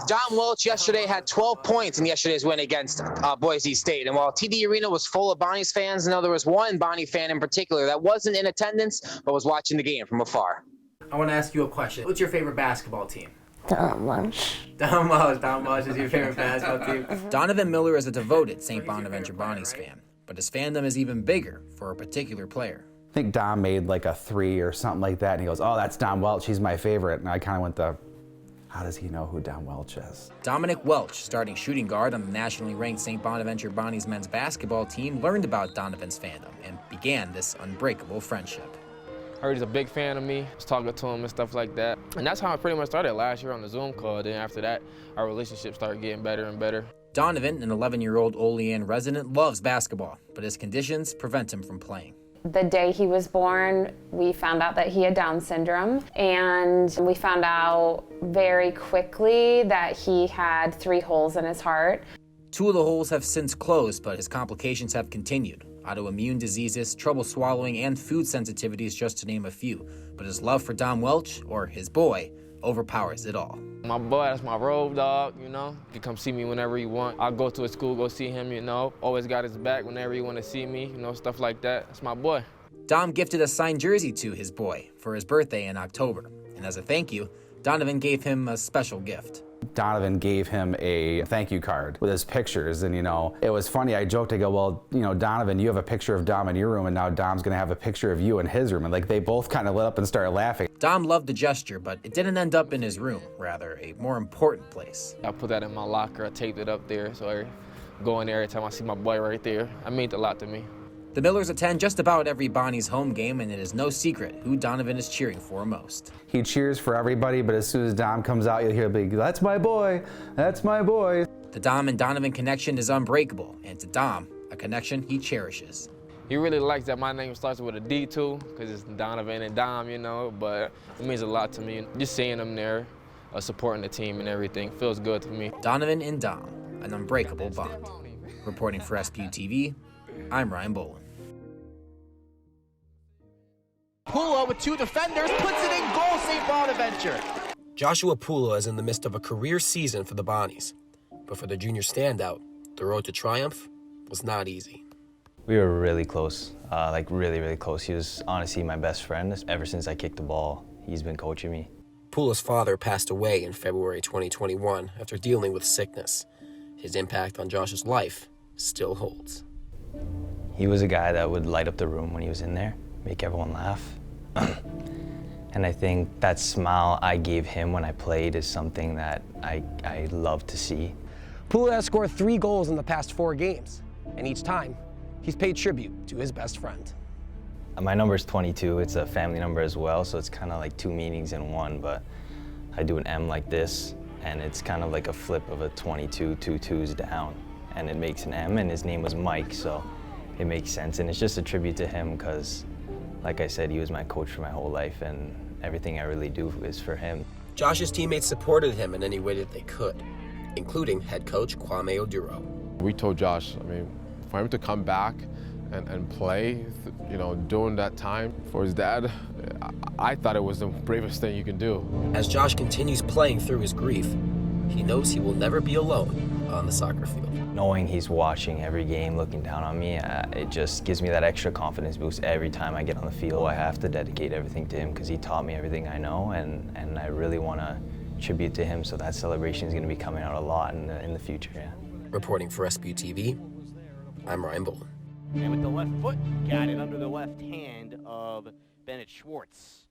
Dom Welch yesterday had 12 points in yesterday's win against Boise State. And while TD Arena was full of Bonnie's fans, there was one Bonnie fan in particular that wasn't in attendance but was watching the game from afar. I want to ask you a question. What's your favorite basketball team? Dom Welch. Dom Welch is your favorite basketball team. Donovan Miller is a devoted St. Bonaventure Bonnies fan, but his fandom is even bigger for a particular player. I think Dom made like a 3 or something like that, and he goes, "Oh, that's Dom Welch, he's my favorite." And I kind of went how does he know who Dom Welch is? Dominic Welch, starting shooting guard on the nationally ranked St. Bonaventure Bonnies men's basketball team, learned about Donovan's fandom and began this unbreakable friendship. I heard he's a big fan of me. I was talking to him and stuff like that. And that's how I pretty much started last year on the Zoom call. Then after that, our relationship started getting better and better. Donovan, an 11-year-old Olean resident, loves basketball, but his conditions prevent him from playing. The day he was born, we found out that he had Down syndrome, and we found out very quickly that he had 3 holes in his heart. 2 of the holes have since closed, but his complications have continued. Autoimmune diseases, trouble swallowing, and food sensitivities, just to name a few. But his love for Dom Welch, or his boy, overpowers it all. My boy, that's my road dog, you know. You can come see me whenever you want. I'll go to his school, go see him, you know. Always got his back whenever you want to see me, you know, stuff like that. That's my boy. Dom gifted a signed jersey to his boy for his birthday in October. And as a thank you, Donovan gave him a special gift. Donovan gave him a thank you card with his pictures, and it was funny. I joked, I go, "Well, Donovan, you have a picture of Dom in your room, and now Dom's gonna have a picture of you in his room." And they both kind of lit up and started laughing. Dom loved the gesture, but it didn't end up in his room, rather a more important place. I put that in my locker, I taped it up there, so I go in there every time I see my boy right there. It meant a lot to me. The Millers attend just about every Bonnie's home game, and it is no secret who Donovan is cheering for most. He cheers for everybody, but as soon as Dom comes out, you'll hear a big, "That's my boy, that's my boy." The Dom and Donovan connection is unbreakable, and to Dom, a connection he cherishes. He really likes that my name starts with a D too, because it's Donovan and Dom, but it means a lot to me. Just seeing them there, supporting the team and everything, feels good to me. Donovan and Dom, an unbreakable bond. Reporting for SBU-TV, I'm Ryan Bowlin. Pulla with 2 defenders puts it in goal, St. Bonaventure. Joshua Pulla is in the midst of a career season for the Bonnies. But for the junior standout, the road to triumph was not easy. We were really close, really, really close. He was honestly my best friend. Ever since I kicked the ball, he's been coaching me. Pulla's father passed away in February 2021 after dealing with sickness. His impact on Josh's life still holds. He was a guy that would light up the room when he was in there, make everyone laugh. And I think that smile I gave him when I played is something that I love to see. Pulla has scored 3 goals in the past 4 games, and each time, he's paid tribute to his best friend. My number is 22. It's a family number as well, so it's kind of like 2 meanings in one, but I do an M like this, and it's kind of like a flip of a 22, 2 twos down, and it makes an M, and his name was Mike, so it makes sense. And it's just a tribute to him because, like I said, he was my coach for my whole life, and everything I really do is for him. Josh's teammates supported him in any way that they could, including head coach Kwame Oduro. We told Josh, for him to come back and play, during that time for his dad, I thought it was the bravest thing you can do. As Josh continues playing through his grief, he knows he will never be alone on the soccer field. Knowing he's watching every game, looking down on me, it just gives me that extra confidence boost every time I get on the field. I have to dedicate everything to him because he taught me everything I know, and I really want to tribute to him, so that celebration is going to be coming out a lot in the future. Yeah. Reporting for SBU-TV, I'm Ryan Bowlin. And with the left foot, got it under the left hand of Bennett Schwartz.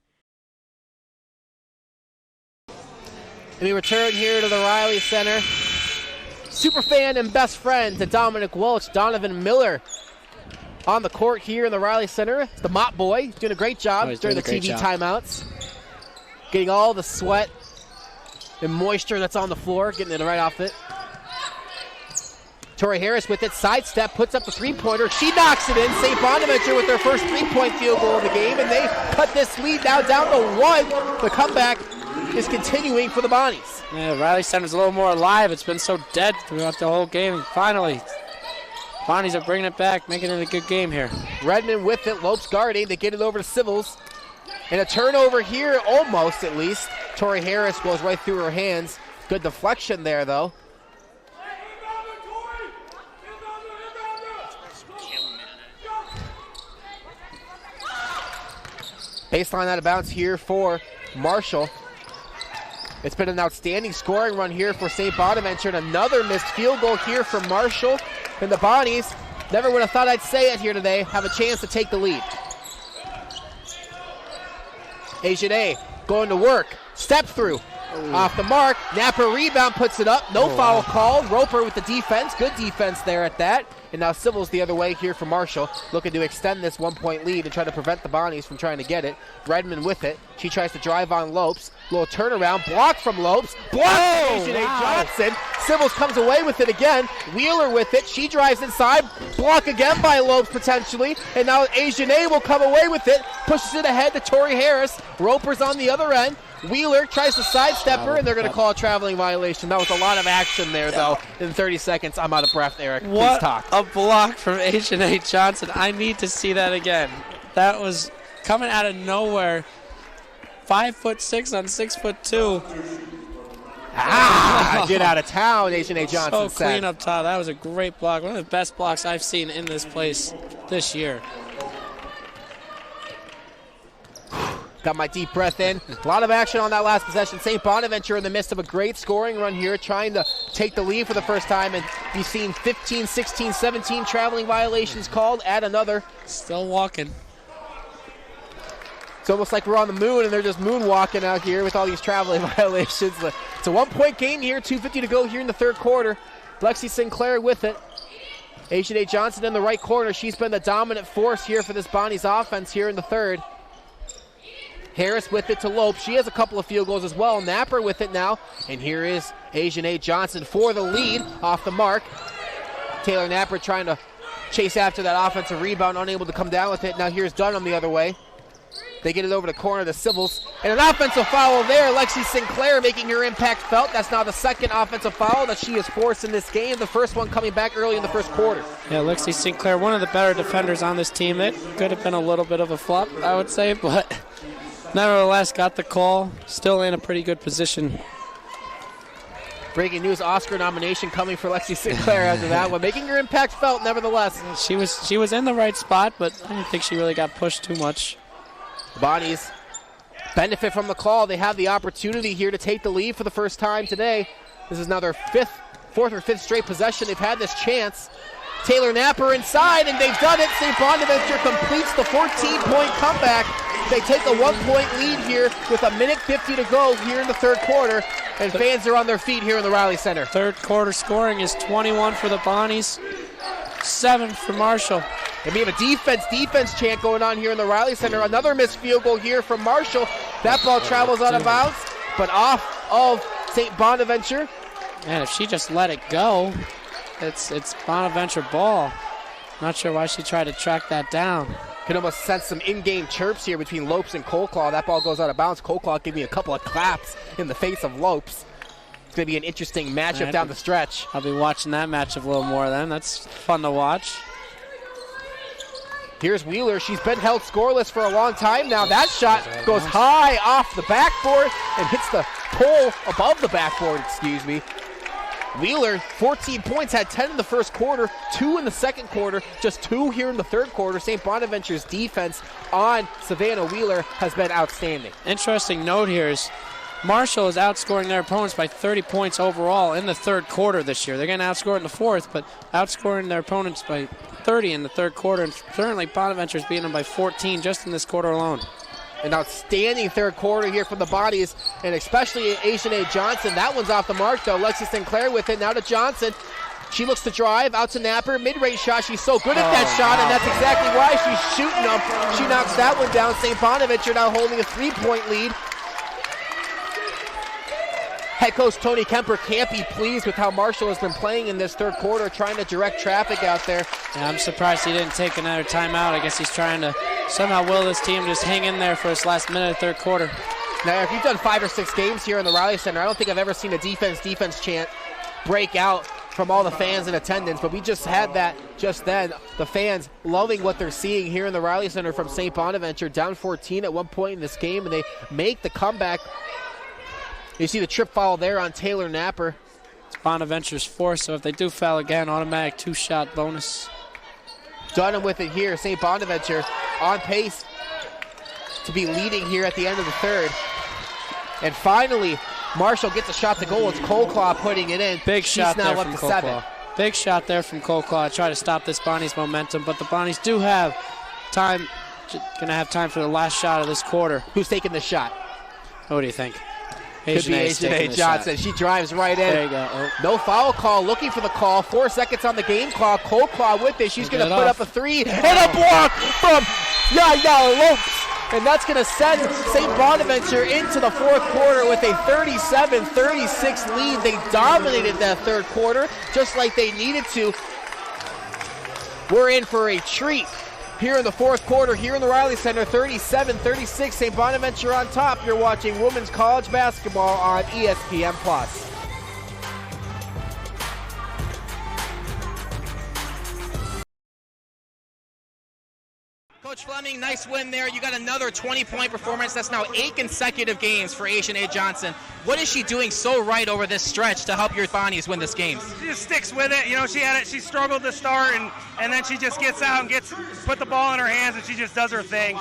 And we return here to the Riley Center. Superfan and best friend to Dominic Welch, Donovan Miller, on the court here in the Riley Center. The mop boy. He's doing a great job during the TV timeouts. Getting all the sweat and moisture that's on the floor, getting it right off it. Tori Harris with it, sidestep, puts up the three-pointer. She knocks it in. St. Bonaventure with their first three-point field goal of the game, and they cut this lead now down to 1. The comeback is continuing for the Bonnies. Yeah, Riley Center's a little more alive. It's been so dead throughout the whole game. And finally, Bonnies are bringing it back, making it a good game here. Redmond with it, Lopes guarding. They get it over to Civils. And a turnover here, almost at least. Tori Harris goes right through her hands. Good deflection there, though. Baseline out of bounds here for Marshall. It's been an outstanding scoring run here for St. Bonaventure, and another missed field goal here from Marshall. And the Bonnies, never would have thought I'd say it here today, have a chance to take the lead. Asian A going to work, step through, off the mark. Napper rebound, puts it up, no foul called. Roper with the defense, good defense there at that. And now Sybil's the other way here for Marshall, looking to extend this 1-point lead and try to prevent the Bonnies from trying to get it. Redmond with it. She tries to drive on Lopes. Little turnaround, block from Lopes. Block from A. Johnson. Sybil's comes away with it again. Wheeler with it. She drives inside. Block again by Lopes potentially. And now Asian A will come away with it. Pushes it ahead to Tori Harris. Roper's on the other end. Wheeler tries to sidestep her, and they're going to call a traveling violation. That was a lot of action there, though. In 30 seconds, I'm out of breath, Eric. Please talk. A block from Asian A. Johnson. I need to see that again. That was coming out of nowhere. 5'6" on 6'2". Get out of town, Asian A. Johnson So clean up top. That was a great block. One of the best blocks I've seen in this place this year. Got my deep breath in. A lot of action on that last possession. St. Bonaventure in the midst of a great scoring run here, trying to take the lead for the first time. And you've seen 15, 16, 17 traveling violations called. Add another. Still walking. It's almost like we're on the moon and they're just moonwalking out here with all these traveling violations. It's a 1-point game here. 2:50 to go here in the third quarter. Lexi Sinclair with it. Asian A. Johnson in the right corner. She's been the dominant force here for this Bonnie's offense here in the third. Harris with it to Lopes. She has a couple of field goals as well. Napper with it now. And here is Asian A. Johnson for the lead off the mark. Taylor Napper trying to chase after that offensive rebound, unable to come down with it. Now here's Dunham the other way. They get it over the corner to Sybil's. And an offensive foul there. Lexi Sinclair making her impact felt. That's now the second offensive foul that she has forced in this game. The first one coming back early in the first quarter. Yeah, Lexi Sinclair, one of the better defenders on this team. It could have been a little bit of a flop, I would say, but nevertheless, got the call. Still in a pretty good position. Breaking news, Oscar nomination coming for Lexi Sinclair after that one. Making her impact felt, nevertheless. She was in the right spot, but I don't think she really got pushed too much. Bonnies benefit from the call. They have the opportunity here to take the lead for the first time today. This is now their fourth or fifth straight possession. They've had this chance. Taylor Napper inside, and they've done it. St. Bonaventure completes the 14-point comeback. They take a 1-point lead here with 1:50 to go here in the third quarter, and fans are on their feet here in the Riley Center. Third quarter scoring is 21 for the Bonnies, 7 for Marshall. And we have a defense chant going on here in the Riley Center. Another missed field goal here from Marshall. That ball travels out of bounds, but off of St. Bonaventure. Man, if she just let it go, it's Bonaventure ball. Not sure why she tried to track that down. Could almost sense some in-game chirps here between Lopes and Colclaw. That ball goes out of bounds. Colclaw giving a couple of claps in the face of Lopes. It's going to be an interesting matchup down the stretch. I'll be watching that matchup a little more then. That's fun to watch. Here's Wheeler. She's been held scoreless for a long time now. That shot goes high off the backboard and hits the pole above the backboard, excuse me. Wheeler, 14 points, had 10 in the first quarter, 2 in the second quarter, just 2 here in the third quarter. St. Bonaventure's defense on Savannah Wheeler has been outstanding. Interesting note here is Marshall is outscoring their opponents by 30 points overall in the third quarter this year. They're going to outscore in the fourth, but outscoring their opponents by 30 in the third quarter, and certainly Bonaventure's beating them by 14 just in this quarter alone. An outstanding third quarter here from the Bonnies, and especially Asian A. Johnson. That one's off the mark, though. Lexi Sinclair with it. Now to Johnson. She looks to drive, out to Napper. Mid-range shot. She's so good at that shot, and that's exactly why she's shooting them. She knocks that one down. St. Bonaventure now holding a 3-point lead. Head coach Tony Kemper can't be pleased with how Marshall has been playing in this third quarter, trying to direct traffic out there. Yeah, I'm surprised he didn't take another timeout. I guess he's trying to somehow will this team just hang in there for this last minute of third quarter. Now, if you've done 5 or 6 games here in the Riley Center, I don't think I've ever seen a defense chant break out from all the fans in attendance, but we just had that just then. The fans loving what they're seeing here in the Riley Center from St. Bonaventure, down 14 at one point in this game, and they make the comeback. You see the trip foul there on Taylor Napper. It's Bonaventure's 4th, so if they do foul again, automatic 2-shot bonus. Dunham with it here. St. Bonaventure on pace to be leading here at the end of the 3rd. And finally, Marshall gets a shot to goal. It's Coleclaw putting it in. Big shot now there up from to Coleclaw. 7. Big shot there from Coleclaw to try to stop this Bonnie's momentum, but the Bonnies do have time, going to have time for the last shot of this quarter. Who's taking the shot? What do you think? Could be Asian Johnson. She drives right in. There you go. Oh. No foul call. Looking for the call. 4 seconds on the game clock. Coleclaw with it. She's going to put up a 3 and a block from Yaya Lopes. And that's going to send St. Bonaventure into the 4th quarter with a 37-36 lead. They dominated that 3rd quarter just like they needed to. We're in for a treat here in the 4th quarter, here in the Riley Center, 37-36, St. Bonaventure on top. You're watching women's college basketball on ESPN+. Coach Fleming, nice win there. You got another 20-point performance. That's now 8 consecutive games for Asian A. Johnson. What is she doing so right over this stretch to help your Bonnies win this game? She just sticks with it. You know, she struggled to start, and then she just gets out and put the ball in her hands, and she just does her thing.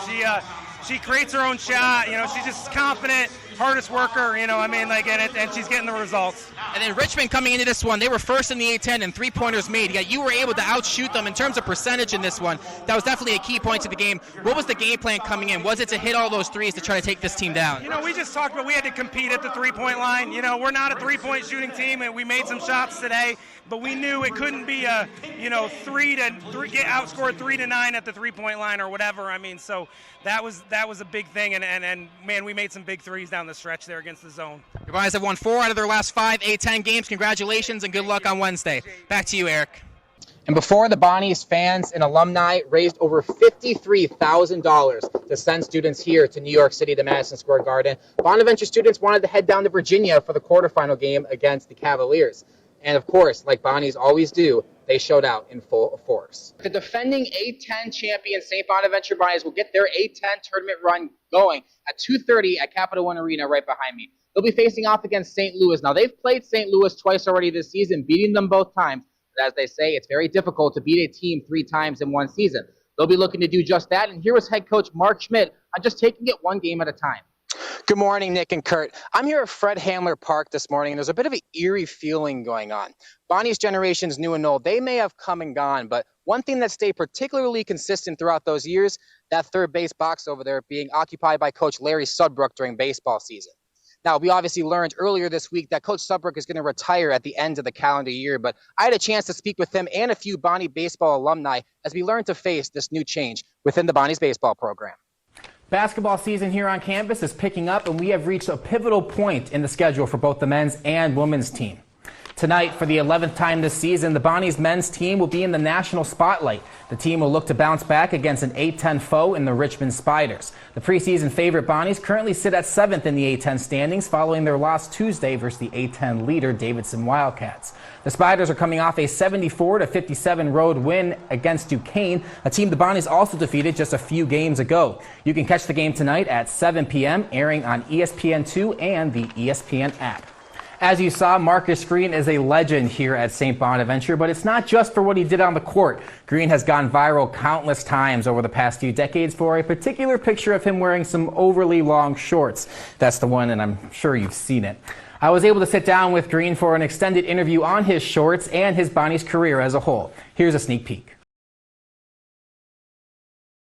She creates her own shot. You know, she's just confident, hardest worker. You know, I mean, and she's getting the results. And then Richmond coming into this one, they were first in the A-10 in 3-pointers made. Yet you were able to outshoot them in terms of percentage in this one. That was definitely a key point to the game. What was the game plan coming in? Was it to hit all those threes to try to take this team down? You know, we just talked about we had to compete at the 3-point line. You know, we're not a 3-point shooting team, and we made some shots today, but we knew it couldn't be a, get outscored 3-9 at the 3-point line or whatever. I mean, so that was a big thing, and man, we made some big threes down the stretch there against the zone. Your Bonnies have won 4 out of their last 5 A-10 games. Congratulations and good luck on Wednesday. Back to you, Eric. And before the Bonnies, fans and alumni raised over $53,000 to send students here to New York City to Madison Square Garden. Bonaventure students wanted to head down to Virginia for the quarterfinal game against the Cavaliers. And of course, like Bonnies always do, they showed out in full force. The defending A-10 champion St. Bonaventure Bonnies will get their A-10 tournament run going at 2:30 at Capital One Arena right behind me. They'll be facing off against St. Louis. Now, they've played St. Louis twice already this season, beating them both times. But as they say, it's very difficult to beat a team 3 times in one season. They'll be looking to do just that. And here was head coach Mark Schmidt on just taking it one game at a time. Good morning, Nick and Kurt. I'm here at Fred Hamler Park this morning, and there's a bit of an eerie feeling going on. Bonnie's generations, new and old, they may have come and gone, but one thing that stayed particularly consistent throughout those years, that third base box over there being occupied by Coach Larry Sudbrook during baseball season. Now, we obviously learned earlier this week that Coach Sudbrook is going to retire at the end of the calendar year, but I had a chance to speak with him and a few Bonnie baseball alumni as we learned to face this new change within the Bonnie's baseball program. Basketball season here on campus is picking up, and we have reached a pivotal point in the schedule for both the men's and women's team. Tonight, for the 11th time this season, the Bonnies men's team will be in the national spotlight. The team will look to bounce back against an A-10 foe in the Richmond Spiders. The preseason favorite Bonnies currently sit at 7th in the A-10 standings following their loss Tuesday versus the A-10 leader Davidson Wildcats. The Spiders are coming off a 74-57 road win against Duquesne, a team the Bonnies also defeated just a few games ago. You can catch the game tonight at 7 p.m., airing on ESPN2 and the ESPN app. As you saw, Marcus Green is a legend here at St. Bonaventure, but it's not just for what he did on the court. Green has gone viral countless times over the past few decades for a particular picture of him wearing some overly long shorts. That's the one, and I'm sure you've seen it. I was able to sit down with Green for an extended interview on his shorts and his Bonnie's career as a whole. Here's a sneak peek.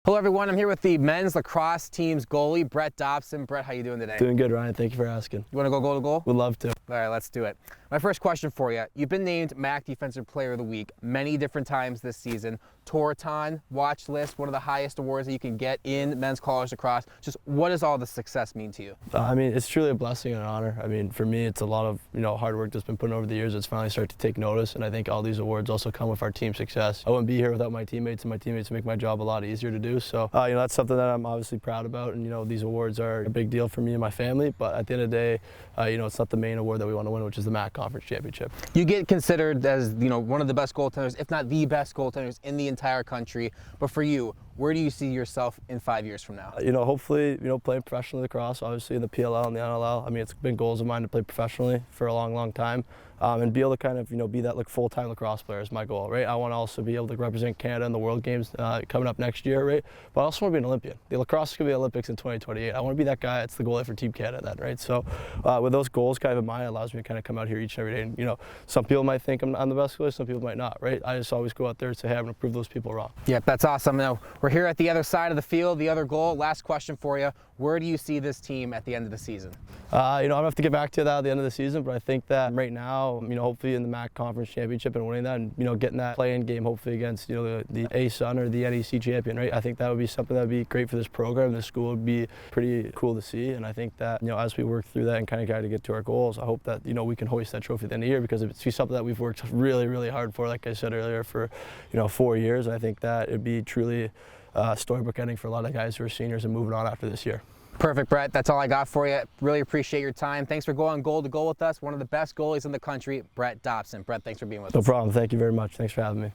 Hello, everyone. I'm here with the men's lacrosse team's goalie, Brett Dobson. Brett, how you doing today? Doing good, Ryan. Thank you for asking. You want to go goal to goal? Would love to. All right, let's do it. My first question for you. You've been named MAC Defensive Player of the Week many different times this season. Toraton, watch list, one of the highest awards that you can get in men's college lacrosse. Just what does all the success mean to you? I mean, it's truly a blessing and an honor. I mean, for me, it's a lot of hard work that's been put in over the years that's finally started to take notice, and I think all these awards also come with our team success. I wouldn't be here without my teammates, and my teammates make my job a lot easier to do. So, that's something that I'm obviously proud about, and these awards are a big deal for me and my family. But at the end of the day, it's not the main award that we want to win, which is the MAC Conference Championship. You get considered as one of the best goaltenders, if not the best goaltenders in the entire country. But for you, Where do you see yourself in 5 years from now? You know, hopefully, you know, playing professionally lacrosse, obviously in the PLL and the NLL. I mean, it's been goals of mine to play professionally for a long, long time. And be able to kind of, you know, be that like full-time lacrosse player is my goal, right? I want to also be able to represent Canada in the World Games coming up next year, right? But I also want to be an Olympian. The lacrosse is going to be Olympics in 2028. I want to be that guy that's the goalie for Team Canada then, right? So with those goals kind of in mind, it allows me to kind of come out here each and every day. And, you know, some people might think I'm the best goalie, some people might not, right? I just always go out there and say, hey, I'm going to prove those people wrong. Yep, that's awesome. Now, we're here at the other side of the field, the other goal. Last question for you. Where do you see this team at the end of the season? You know, I'm going to have to get back to that at the end of the season, but I think that right now, you know, hopefully in the MAC Conference Championship and winning that and, you know, getting that play-in game hopefully against, you know, the A-Sun or the NEC champion, right? I think that would be something that would be great for this program. This school would be pretty cool to see, and I think that, you know, as we work through that and kind of got to get to our goals, I hope that, you know, we can hoist that trophy at the end of the year because it's something that we've worked really, really hard for, like I said earlier, for, you know, 4 years. I think that it'd be truly storybook ending for a lot of guys who are seniors and moving on after this year. Perfect, Brett. That's all I got for you. Really appreciate your time. Thanks for going goal to goal with us. One of the best goalies in the country, Brett Dobson. Brett, thanks for being with us. No problem. Thank you very much. Thanks for having me.